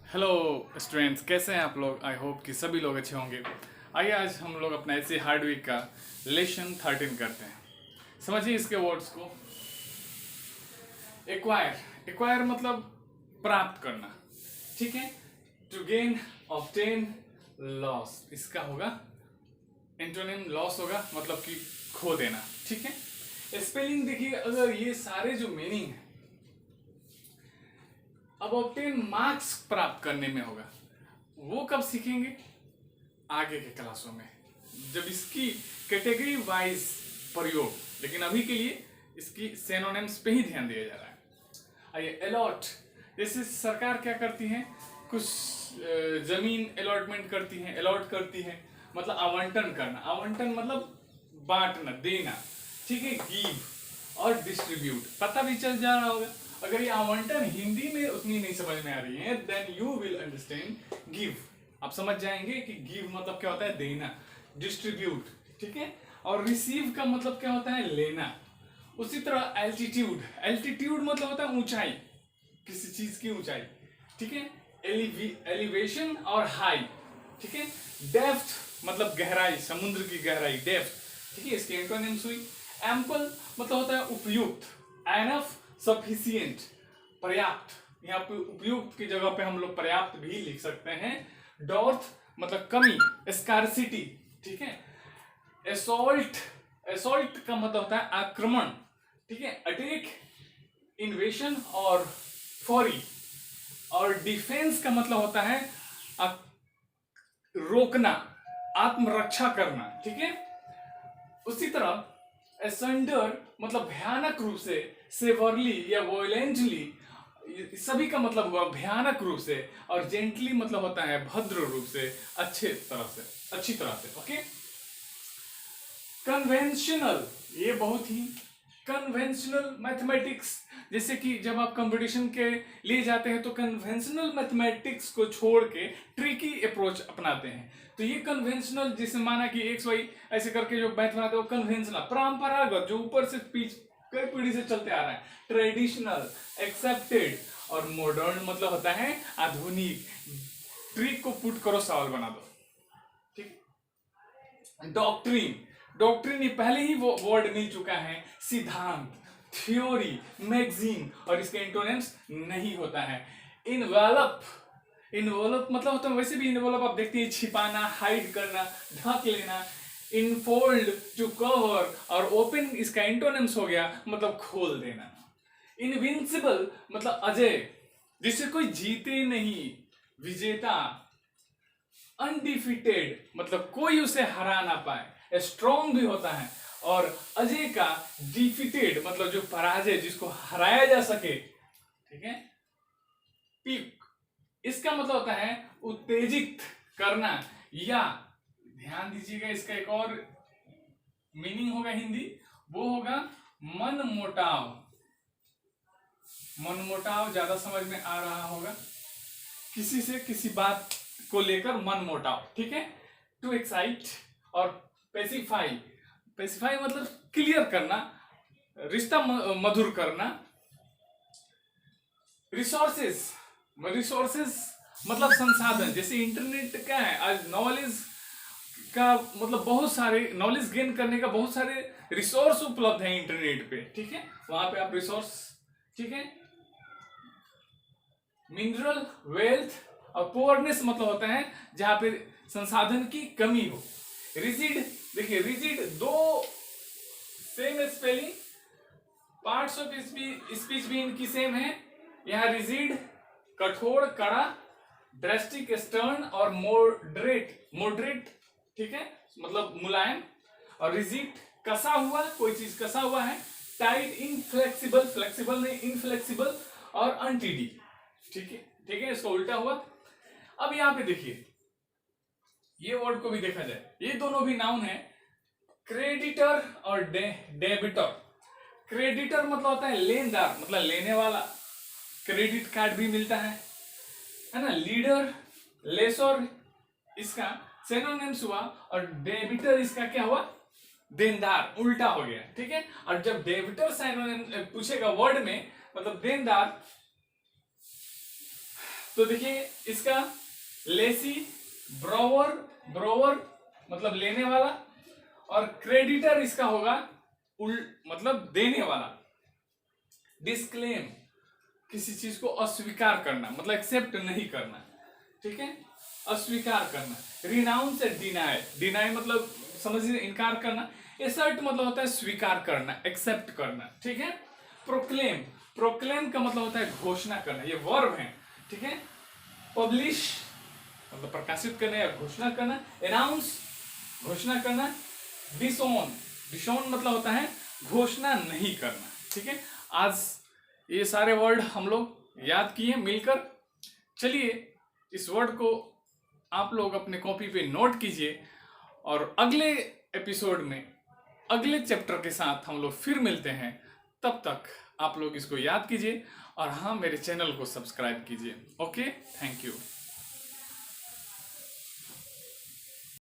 Hello students, कैसे हैं आप लोग। आई होप कि सभी लोग अच्छे होंगे। आइए आज हम लोग अपना ऐसे हार्ड वीक का लेसन 13 करते हैं। समझिए इसके वर्ड्स को। एक्वायर, एक्वायर मतलब प्राप्त करना, ठीक है। टू गेन, ऑब्टेन, लॉस, इसका होगा एंटोनिम। लॉस होगा मतलब कि खो देना, ठीक है। स्पेलिंग देखिए, अगर ये सारे जो मीनिंग है, अब ऑब्टेन मार्क्स प्राप्त करने में होगा, वो कब सीखेंगे? आगे के क्लासों में, जब इसकी कैटेगरी वाइज प्रयोग। लेकिन अभी के लिए इसकी सिनोनिम्स पे ही ध्यान दिया जा रहा है। आइए, अलॉट, जैसे सरकार क्या करती है, कुछ जमीन अलॉटमेंट करती है, अलॉट करती है, मतलब आवंटन करना। आवंटन मतलब बांटना, देना, ठीक है। गिव और डिस्ट्रीब्यूट, पता भी चल जा रहा होगा। अगर ये आवंटन हिंदी में उतनी नहीं समझ में आ रही है, then you will understand give. आप समझ जाएंगे कि गिव मतलब क्या होता है, देना। डिस्ट्रीब्यूट, ठीक है। और रिसीव का मतलब क्या होता है, लेना। उसी तरह एल्टीट्यूड, एल्टीट्यूड मतलब होता है ऊंचाई, किसी चीज की ऊंचाई, ठीक है। एलिवेशन और हाई, ठीक है। डेप्थ मतलब गहराई, समुद्र की गहराई, डेप्थ, ठीक है। इसकी एंटोनिम्स हुई। एम्पल मतलब होता है उपयुक्त। एनफ, सफिशिएंट, पर्याप्त। यहाँ पे उपयुक्त की जगह पे हम लोग पर्याप्त भी लिख सकते हैं। डॉर्थ मतलब कमी, स्कार्सिटी, ठीक है। एसोल्ट, एसोल्ट का मतलब होता है आक्रमण, ठीक है। अटैक, इन्वेशन और फौरी। और डिफेंस का मतलब होता है रोकना, आत्मरक्षा करना, ठीक है। उसी तरह एसंडर मतलब भयानक रूप से, सेवरली या वॉयलेंटली, सभी का मतलब हुआ भयानक रूप से। और जेंटली मतलब होता है भद्र रूप से, अच्छे तरह से, अच्छी तरह से, ओके। कन्वेंशनल, ये बहुत ही कन्वेंशनल मैथमेटिक्स, जैसे कि जब आप कंपटीशन के लिए जाते हैं तो कन्वेंशनल मैथमेटिक्स को छोड़ के ट्रिकी अप्रोच अपनाते हैं। तो ये कन्वेंशनल, जिसे माना कि एक्स वाई ऐसे करके जो मैथ बनाते हैं, वो कन्वेंशनल, परंपरागत, जो ऊपर से कई पीढ़ी से चलते आ रहा है। Traditional, accepted. और मॉडर्न मतलब होता है आधुनिक। ट्रिक को पुट करो, सवाल बना दो, ठीक। डॉक्ट्रिन, डॉक्ट्रिन ये पहले ही वो वर्ड मिल चुका है। सिद्धांत, थ्योरी, मैगजीन, और इसके एंटोनिम्स नहीं होता है। इनवेलप, इनवेलप मतलब होता है, वैसे भी इनवेलप आप देखते हैं छिपाना, हाइड करना, ढक लेना। इनफोल्ड टू कवर, और ओपन इसका एंटोनिम्स हो गया मतलब खोल देना। इनविंसिबल मतलब अजय, जिसे कोई जीते नहीं, विजेता। अनडिफिटेड मतलब कोई उसे हरा ना पाए, स्ट्रॉन्ग भी होता है। और अजय का डिफिटेड मतलब जो पराजय, जिसको हराया जा सके, ठीक है। पीक, इसका मतलब होता है उत्तेजित करना, या ध्यान दीजिएगा, इसका एक और मीनिंग होगा हिंदी, वो होगा मन मोटाव। मन मोटाव ज्यादा समझ में आ रहा होगा, किसी से किसी बात को लेकर मन मोटाव, ठीक है। टू एक्साइट और पेसिफाई, पेसिफाई मतलब क्लियर करना, रिश्ता मधुर करना। रिसोर्सेस, रिसोर्सेस मतलब संसाधन, जैसे इंटरनेट क्या है आज, नॉलेज का मतलब बहुत सारे, नॉलेज गेन करने का बहुत सारे रिसोर्स उपलब्ध है इंटरनेट पे, ठीक है। वहां पे आप रिसोर्स, ठीक है। मिनरल, वेल्थ और पुअरनेस मतलब होता है जहां पे संसाधन की कमी हो। रिजिड, देखिए रिजिड दो same spelling, parts of speech भी इनकी सेम है। यहां रिजिड कठोर, कड़ा, ड्रेस्टिक, स्टर्न और मॉडरेट, मॉडरेट, ठीक है, मतलब मुलायम। और रिजिड कसा हुआ, कोई चीज कसा हुआ है। टाइट, इनफ्लेक्सिबल, फ्लेक्सिबल नहीं, इनफ्लेक्सिबल और अनटीडी, ठीक है, ठीक है, इसका उल्टा हुआ। अब यहां पे देखिए, ये वर्ड को भी देखा जाए, ये दोनों भी नाउन है। क्रेडिटर और डेबिटर। क्रेडिटर मतलब होता है लेनदार, मतलब लेने वाला, क्रेडिट कार्ड भी मिलता है ना। लीडर, लेसर, इसका सिनोनिम्स हुआ। और डेबिटर इसका क्या हुआ, देनदार, उल्टा हो गया, ठीक है। और जब डेबिटर सिनोनिम पूछेगा वर्ड में, मतलब देनदार, तो देखिए इसका लेसी, ब्रोवर, ब्रोवर मतलब लेने वाला, और क्रेडिटर इसका होगा मतलब देने वाला। डिस्क्लेम किसी चीज को अस्वीकार करना, मतलब एक्सेप्ट नहीं करना, ठीक है, अस्वीकार करना। रिनाउंस एंड डिनाई, डिनाई मतलब समझिए इनकार करना। एसर्ट मतलब होता है स्वीकार करना, एक्सेप्ट करना, ठीक है। प्रोक्लेम, प्रोक्लेम का मतलब होता है घोषणा करना, ये वर्ब है, ठीक है। पब्लिश मतलब प्रकाशित करना या घोषणा करना। अनाउंस घोषणा करना। डिसोन, डिसोन मतलब होता है घोषणा नहीं करना, ठीक है। आज ये सारे वर्ड हम लोग याद किए मिलकर। चलिए इस वर्ड को आप लोग अपने कॉपी पे नोट कीजिए, और अगले एपिसोड में अगले चैप्टर के साथ हम लोग फिर मिलते हैं। तब तक आप लोग इसको याद कीजिए, और हाँ, मेरे चैनल को सब्सक्राइब कीजिए। Okay, thank you.